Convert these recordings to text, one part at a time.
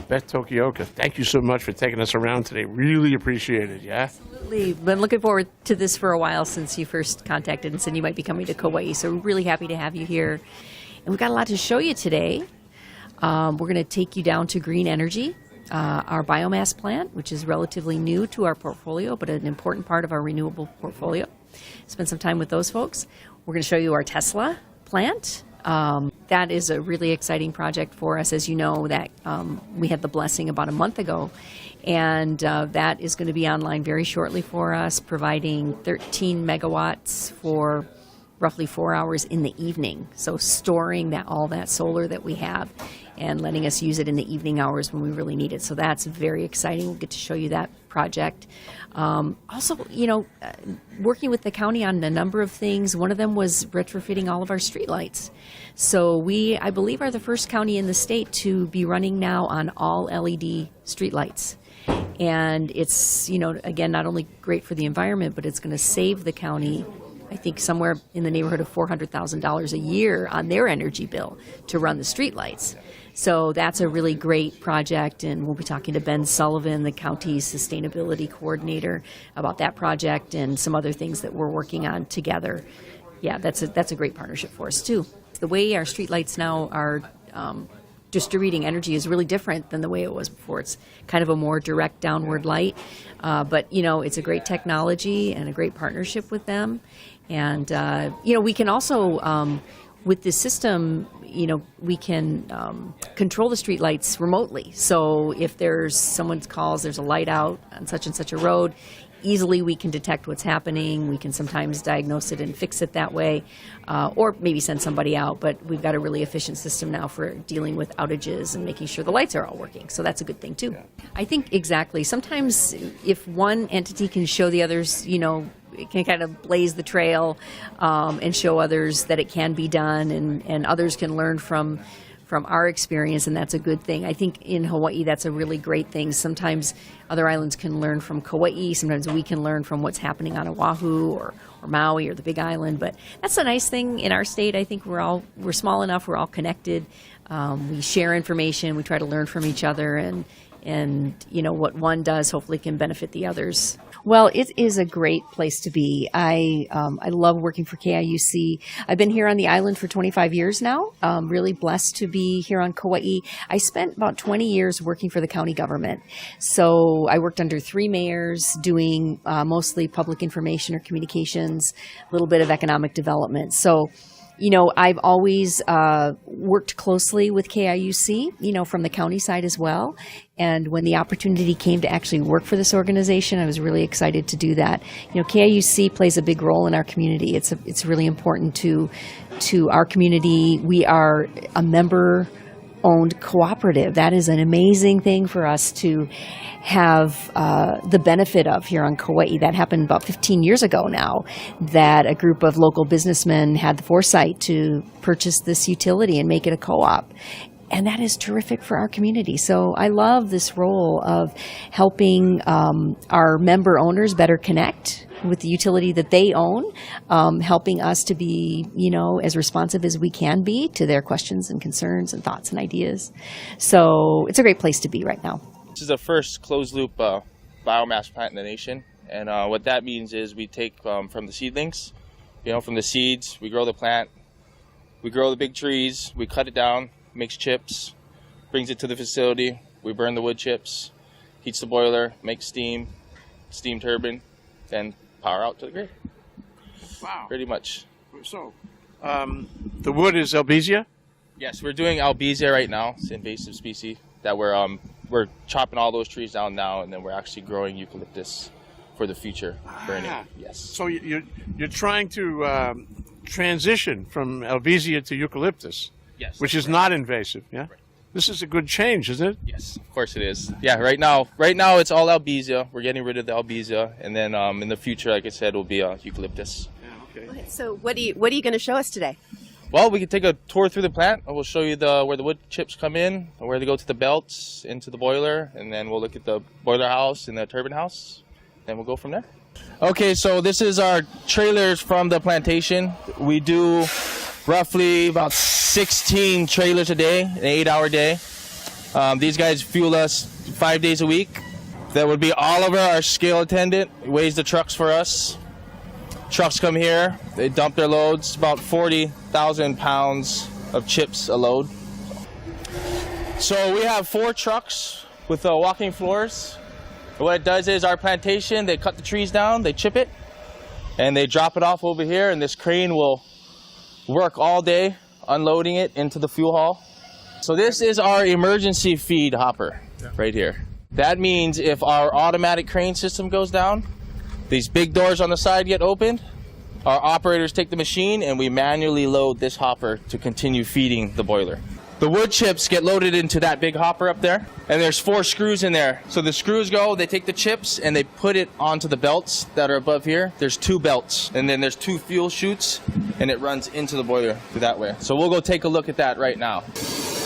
Beth Tokioka, thank you so much for taking us around today. Really appreciate it, yeah? Absolutely. Been looking forward to this for a while since you first contacted and said you might be coming to Kauai. So we're really happy to have you here. And we've got a lot to show you today. We're going to take you down to green energy, our biomass plant, which is relatively new to our portfolio, but an important part of our renewable portfolio. Spend some time with those folks. We're going to show you our Tesla plant. That is a really exciting project for us. As you know, that we had the blessing about a month ago, and that is going to be online very shortly for us, providing 13 megawatts for roughly 4 hours in the evening. So storing all that solar that we have and letting us use it in the evening hours when we really need it. So that's very exciting. We'll get to show you that project. Also, working with the county on a number of things. One of them was retrofitting all of our streetlights. So we, I believe, are the first county in the state to be running now on all LED streetlights. And it's, again, not only great for the environment, but it's going to save the county, I think, somewhere in the neighborhood of $400,000 a year on their energy bill to run the streetlights. So that's a really great project, and we'll be talking to Ben Sullivan, the county's sustainability coordinator, about that project and some other things that we're working on together. Yeah, that's a great partnership for us too. The way our streetlights now are distributing energy is really different than the way it was before. It's kind of a more direct downward light, but it's a great technology and a great partnership with them. And we can also, with this system, we can control the street lights remotely. So if someone calls, there's a light out on such and such a road, easily we can detect what's happening. We can sometimes diagnose it and fix it that way, or maybe send somebody out. But we've got a really efficient system now for dealing with outages and making sure the lights are all working. So that's a good thing too. Yeah. I think exactly. Sometimes if one entity can show the others, it can kind of blaze the trail and show others that it can be done, and others can learn from our experience, and that's a good thing. I think in Hawaii, that's a really great thing. Sometimes other islands can learn from Kauai. Sometimes we can learn from what's happening on Oahu or Maui or the Big Island. But that's a nice thing in our state. I think we're small enough. We're all connected. We share information. We try to learn from each other, and what one does hopefully can benefit the others. Well, it is a great place to be. I love working for KIUC. I've been here on the island for 25 years now. Really blessed to be here on Kauai. I spent about 20 years working for the county government. So I worked under 3 mayors doing mostly public information or communications, a little bit of economic development. So I've always worked closely with KIUC, from the county side as well. And when the opportunity came to actually work for this organization, I was really excited to do that. KIUC plays a big role in our community. It's really important to our community. We are a member-owned cooperative. That is an amazing thing for us to have the benefit of here on Kauai. That happened about 15 years ago now, that a group of local businessmen had the foresight to purchase this utility and make it a co-op. And that is terrific for our community. So I love this role of helping our member owners better connect with the utility that they own, helping us to be, as responsive as we can be to their questions and concerns and thoughts and ideas. So it's a great place to be right now. This is the first closed-loop biomass plant in the nation, and what that means is we take from the seedlings, from the seeds, we grow the plant, we grow the big trees, we cut it down, makes chips, brings it to the facility, we burn the wood chips, heats the boiler, makes steam turbine, then power out to the grid. Wow. Pretty much. So, the wood is Albizia? Yes, we're doing Albizia right now. It's an invasive species that we're chopping all those trees down now, and then we're actually growing eucalyptus for the future burning. Yes. So you're trying to transition from Albizia to eucalyptus. Yes. Which is not invasive, yeah? Right. This is a good change, isn't it? Yes, of course it is. Yeah, right now it's all Albizia. We're getting rid of the Albizia, and then in the future, like I said, will be eucalyptus. Yeah, okay. So what are you going to show us today? Well, we can take a tour through the plant. We'll show you where the wood chips come in, where they go to the belts, into the boiler, and then we'll look at the boiler house and the turbine house, and we'll go from there. Okay, so this is our trailers from the plantation. We do roughly about 16 trailers a day, an 8-hour day. These guys fuel us 5 days a week. That would be Oliver, our scale attendant, weighs the trucks for us. Trucks come here, they dump their loads, about 40,000 pounds of chips a load. So we have 4 trucks with walking floors. What it does is our plantation, they cut the trees down, they chip it, and they drop it off over here, and this crane will work all day unloading it into the fuel hall. So this is our emergency feed hopper right here. That means if our automatic crane system goes down, these big doors on the side get opened, our operators take the machine and we manually load this hopper to continue feeding the boiler. The wood chips get loaded into that big hopper up there, and there's 4 screws in there. So the screws go, they take the chips and they put it onto the belts that are above here. There's 2 belts, and then there's 2 fuel chutes, and it runs into the boiler through that way. So we'll go take a look at that right now.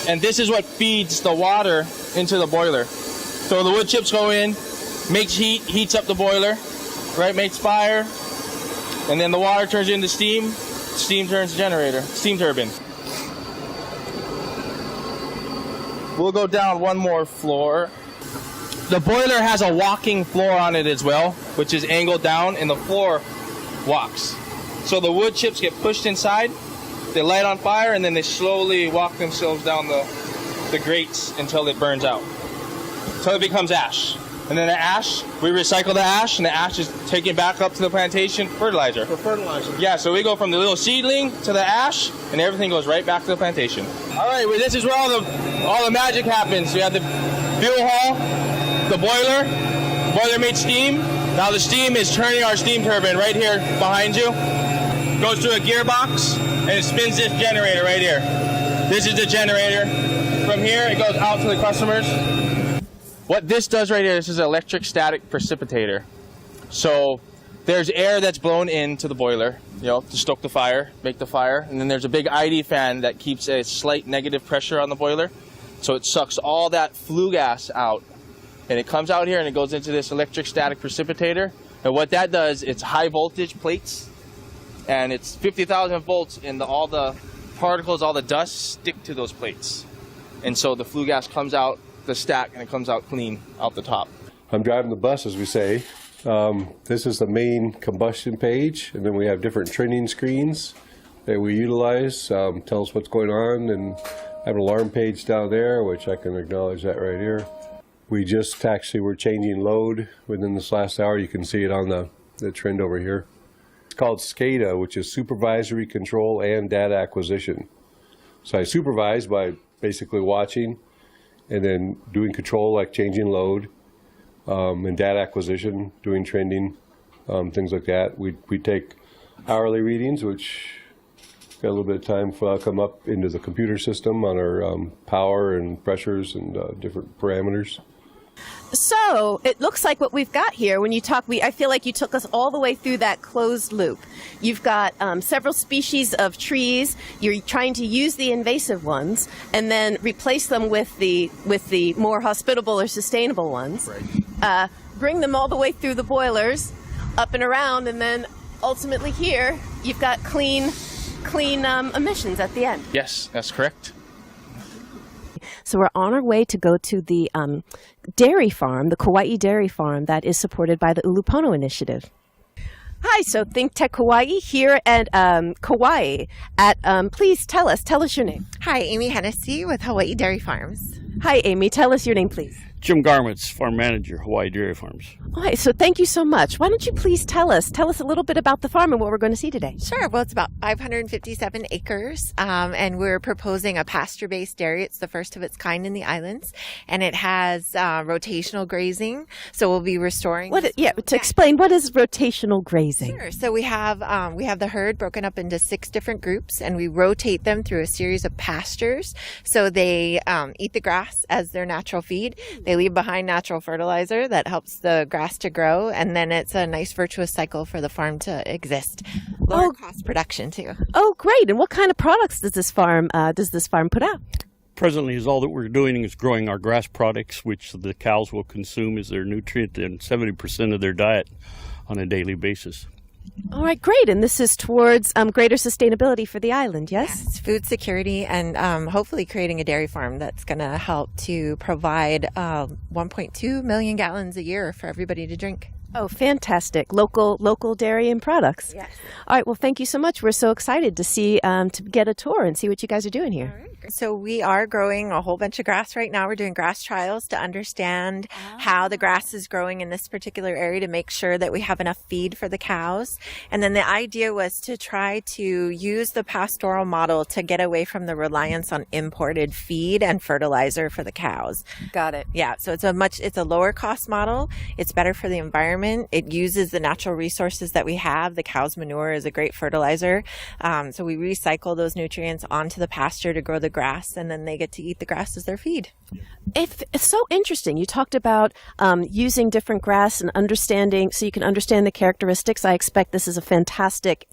And this is what feeds the water into the boiler. So the wood chips go in, makes heat, heats up the boiler, right, makes fire, and then the water turns into steam. Steam turns generator, steam turbine. We'll go down 1 more floor. The boiler has a walking floor on it as well, which is angled down, and the floor walks. So the wood chips get pushed inside, they light on fire, and then they slowly walk themselves down the grates until it burns out. So it becomes ash. And then the ash, we recycle the ash, and the ash is taken back up to the plantation for fertilizer. For fertilizer. Yeah, so we go from the little seedling to the ash, and everything goes right back to the plantation. All right, well, this is where all the magic happens. We have the fuel hall, the boiler made steam. Now the steam is turning our steam turbine right here behind you. Goes through a gearbox, and it spins this generator right here. This is the generator. From here, it goes out to the customers. What this does right here, this is an electric static precipitator. So there's air that's blown into the boiler, to stoke the fire, make the fire. And then there's a big ID fan that keeps a slight negative pressure on the boiler. So it sucks all that flue gas out. And it comes out here and it goes into this electric static precipitator. And what that does, it's high voltage plates. And it's 50,000 volts, and all the particles, all the dust stick to those plates. And so the flue gas comes out the stack, and it comes out clean out the top. I'm driving the bus, as we say. This is the main combustion page, and then we have different training screens that we utilize, tell us what's going on, and have an alarm page down there, which I can acknowledge that right here. We just actually were changing load within this last hour. You can see it on the trend over here. It's called SCADA, which is Supervisory Control and Data Acquisition. So I supervise by basically watching, and then doing control like changing load, and data acquisition, doing trending, things like that. We take hourly readings, which got a little bit of time for come up into the computer system on our power and pressures and different parameters. So it looks like what we've got here, when you talk, I feel like you took us all the way through that closed loop. You've got several species of trees. You're trying to use the invasive ones and then replace them with the more hospitable or sustainable ones. Right. Bring them all the way through the boilers, up and around, and then ultimately here you've got clean emissions at the end. Yes, that's correct. So we're on our way to go to the dairy farm, the Kauai dairy farm that is supported by the Ulupono Initiative. Hi, so Think Tech Kauai here at Kauai. Please tell us your name. Hi, Amy Hennessy with Hawaii Dairy Farms. Hi, Amy. Tell us your name, please. Jim Garments, Farm Manager, Hawaii Dairy Farms. All right, so thank you so much. Why don't you please tell us a little bit about the farm and what we're going to see today? Sure. Well, it's about 557 acres, and we're proposing a pasture-based dairy. It's the first of its kind in the islands, and it has rotational grazing. So we'll be restoring. Explain what is rotational grazing. Sure. So we have the herd broken up into 6 different groups, and we rotate them through a series of pastures. So they eat the grass as their natural feed. They leave behind natural fertilizer that helps the grass to grow, and then it's a nice virtuous cycle for the farm to exist. Lower cost production too. Oh, great! And what kind of products does this farm put out? Presently, all that we're doing is growing our grass products, which the cows will consume as their nutrient and 70% of their diet on a daily basis. All right, great. And this is towards greater sustainability for the island, yes? It's food security and hopefully creating a dairy farm that's going to help to provide 1.2 million gallons a year for everybody to drink. Oh, fantastic. Local dairy and products. Yes. All right, well, thank you so much. We're so excited to see, to get a tour and see what you guys are doing here. So we are growing a whole bunch of grass right now. We're doing grass trials to understand how the grass is growing in this particular area to make sure that we have enough feed for the cows. And then the idea was to try to use the pastoral model to get away from the reliance on imported feed and fertilizer for the cows. Got it. Yeah, so it's a lower cost model. It's better for the environment. It uses the natural resources that we have. The cow's manure is a great fertilizer. So we recycle those nutrients onto the pasture to grow the grass, and then they get to eat the grass as their feed. It's so interesting. You talked about using different grass and understanding, so you can understand the characteristics. I expect this is a fantastic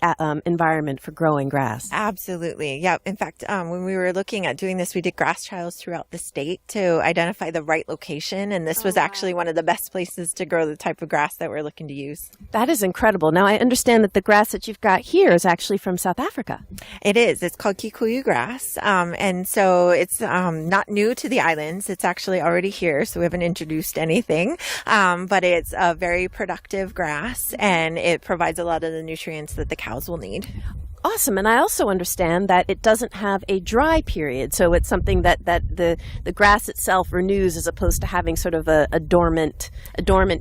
environment for growing grass. Absolutely. Yeah. In fact, when we were looking at doing this, we did grass trials throughout the state to identify the right location. And this was actually one of the best places to grow the type of grass that we're looking to use. That is incredible. Now, I understand that the grass that you've got here is actually from South Africa. It is. It's called Kikuyu grass. And so it's not new to the islands. It's actually already here, so we haven't introduced anything. But it's a very productive grass, and it provides a lot of the nutrients that the cows will need. Awesome. And I also understand that it doesn't have a dry period. So it's something that the grass itself renews as opposed to having sort of a dormant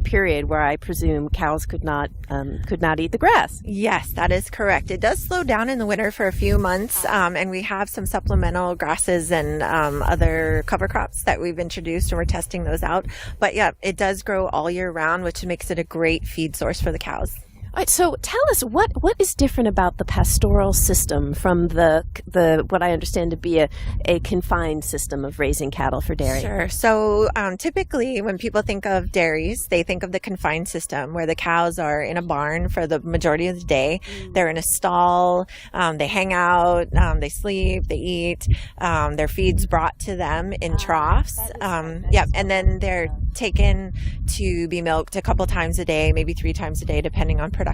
period where I presume cows could not eat the grass. Yes, that is correct. It does slow down in the winter for a few months. And we have some supplemental grasses and other cover crops that we've introduced, and we're testing those out. But yeah, it does grow all year round, which makes it a great feed source for the cows. All right, so tell us what is different about the pastoral system from the what I understand to be a confined system of raising cattle for dairy. Sure. So typically when people think of dairies, they think of the confined system where the cows are in a barn for the majority of the day. They're in a stall. They hang out. They sleep. They eat. Their feed's brought to them in troughs. And then they're taken to be milked a couple times a day, maybe 3 times a day, depending on production.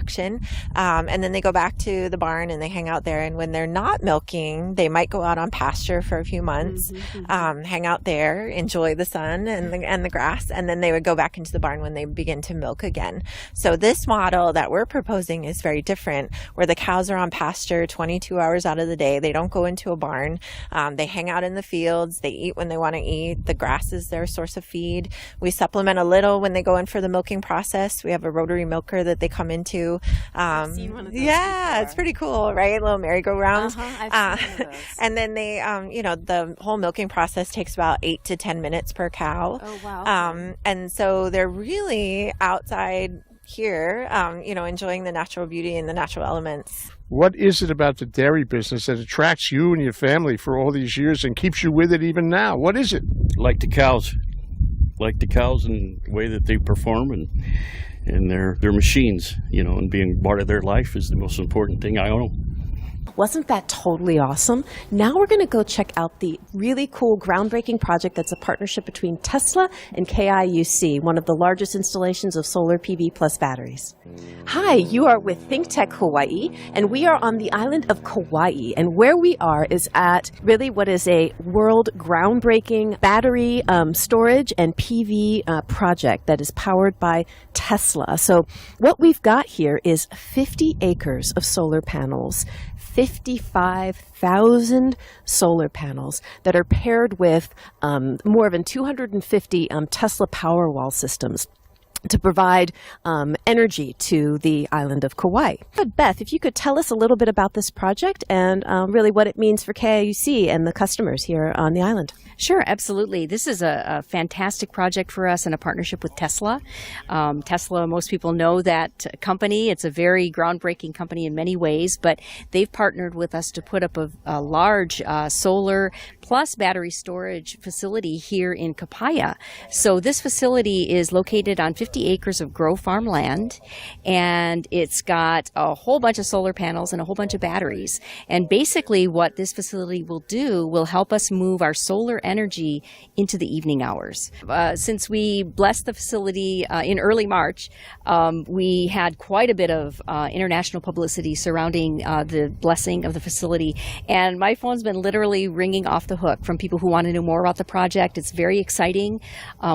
And then they go back to the barn and they hang out there. And when they're not milking, they might go out on pasture for a few months, hang out there, enjoy the sun and the grass, and then they would go back into the barn when they begin to milk again. So this model that we're proposing is very different, where the cows are on pasture 22 hours out of the day. They don't go into a barn. They hang out in the fields. They eat when they want to eat. The grass is their source of feed. We supplement a little when they go in for the milking process. We have a rotary milker that they come into. I've seen one of those yeah, before. It's pretty cool, right? A little merry-go-round. I've seen one of those. And then they, the whole milking process takes about 8 to 10 minutes per cow. Oh, wow. And so they're really outside here, enjoying the natural beauty and the natural elements. What is it about the dairy business that attracts you and your family for all these years and keeps you with it even now? What is it? Like the cows and the way that they perform and their machines, and being part of their life is the most important thing I own. Wasn't that totally awesome? Now we're going to go check out the really cool groundbreaking project that's a partnership between Tesla and KIUC, one of the largest installations of solar PV plus batteries. Hi, you are with ThinkTech Hawaii, and we are on the island of Kauai. And where we are is at really what is a world groundbreaking battery storage and PV project that is powered by Tesla. So what we've got here is 50 acres of solar panels, 55,000 solar panels that are paired with more than 250 Tesla Powerwall systems to provide energy to the island of Kauai. But Beth, if you could tell us a little bit about this project and really what it means for KIUC and the customers here on the island. Sure, absolutely. This is a fantastic project for us in a partnership with Tesla. Tesla, most people know that company. It's a very groundbreaking company in many ways, but they've partnered with us to put up a large solar plus battery storage facility here in Kapaya. So this facility is located on 50 50 acres of grow farm land, and it's got a whole bunch of solar panels and a whole bunch of batteries. And basically what this facility will do will help us move our solar energy into the evening hours. Since we blessed the facility in early March, we had quite a bit of international publicity surrounding the blessing of the facility. And my phone's been literally ringing off the hook from people who want to know more about the project. It's very exciting.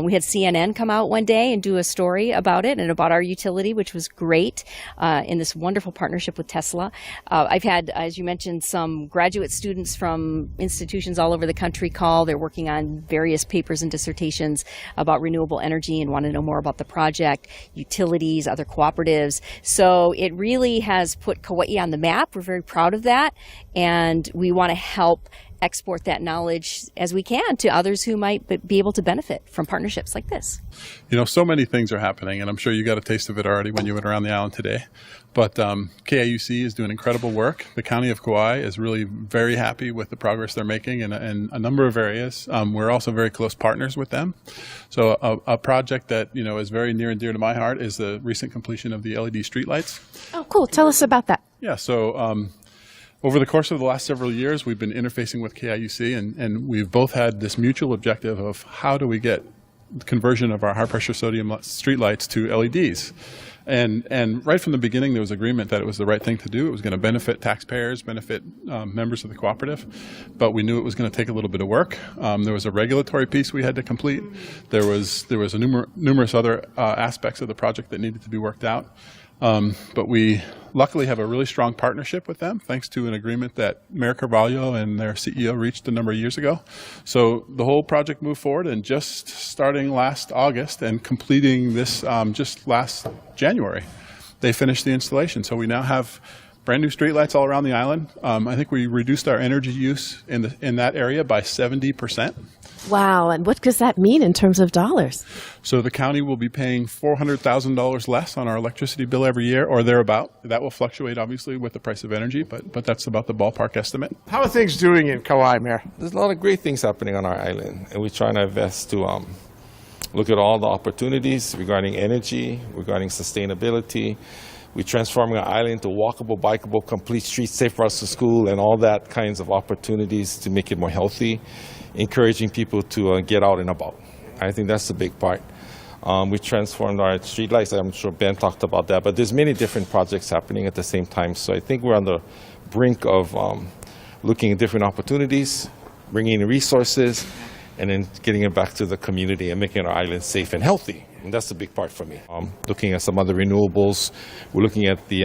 We had CNN come out one day and do a story about it and about our utility, which was great, in this wonderful partnership with Tesla. I've had, as you mentioned, some graduate students from institutions all over the country call. They're working on various papers and dissertations about renewable energy and want to know more about the project, utilities, other cooperatives. So it really has put Kauai on the map. We're very proud of that, and we want to help export that knowledge as we can to others who might be able to benefit from partnerships like this. You know, so many things are happening, and I'm sure you got a taste of it already when you went around the island today. But KIUC is doing incredible work. The County of Kauai is really very happy with the progress they're making in a number of areas. We're also very close partners with them. So a project that, you know, is very near and dear to my heart is the recent completion of the LED streetlights. Oh, cool. Tell us about that. Yeah, so over the course of the last several years, we've been interfacing with KIUC, and we've both had this mutual objective of how do we get the conversion of our high-pressure sodium streetlights to LEDs. And right from the beginning, there was agreement that it was the right thing to do. It was going to benefit taxpayers, benefit members of the cooperative, but we knew it was going to take a little bit of work. There was a regulatory piece we had to complete. There was numerous other aspects of the project that needed to be worked out. But we luckily have a really strong partnership with them, thanks to an agreement that Mayor Carvalho and their CEO reached a number of years ago. So the whole project moved forward, and just starting last August and completing this just last January, they finished the installation. So we now have brand new streetlights all around the island. I think we reduced our energy use in that area by 70%. Wow. And what does that mean in terms of dollars? So the county will be paying $400,000 less on our electricity bill every year, or thereabout. That will fluctuate, obviously, with the price of energy, but that's about the ballpark estimate. How are things doing in Kauai, Mayor? There's a lot of great things happening on our island, and we're trying to invest to look at all the opportunities regarding energy, regarding sustainability. We're transforming our island into walkable, bikeable, complete streets, safe routes to school, and all that kinds of opportunities to make it more healthy, encouraging people to get out and about. I think that's the big part. We transformed our streetlights. I'm sure Ben talked about that, but there's many different projects happening at the same time. So I think we're on the brink of looking at different opportunities, bringing in resources, and then getting it back to the community and making our island safe and healthy. And that's the big part for me. Looking at some other renewables. We're looking at the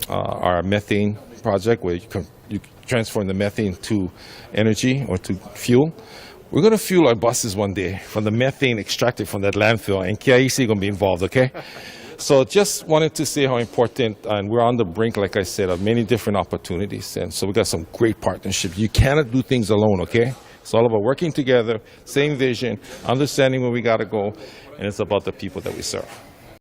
our methane project, where you transform the methane to energy or to fuel. We're going to fuel our buses one day from the methane extracted from that landfill, and KIUC is going to be involved, okay? So just wanted to say how important, and we're on the brink, like I said, of many different opportunities. And so we got some great partnerships. You cannot do things alone, okay? It's all about working together, same vision, understanding where we got to go, and it's about the people that we serve.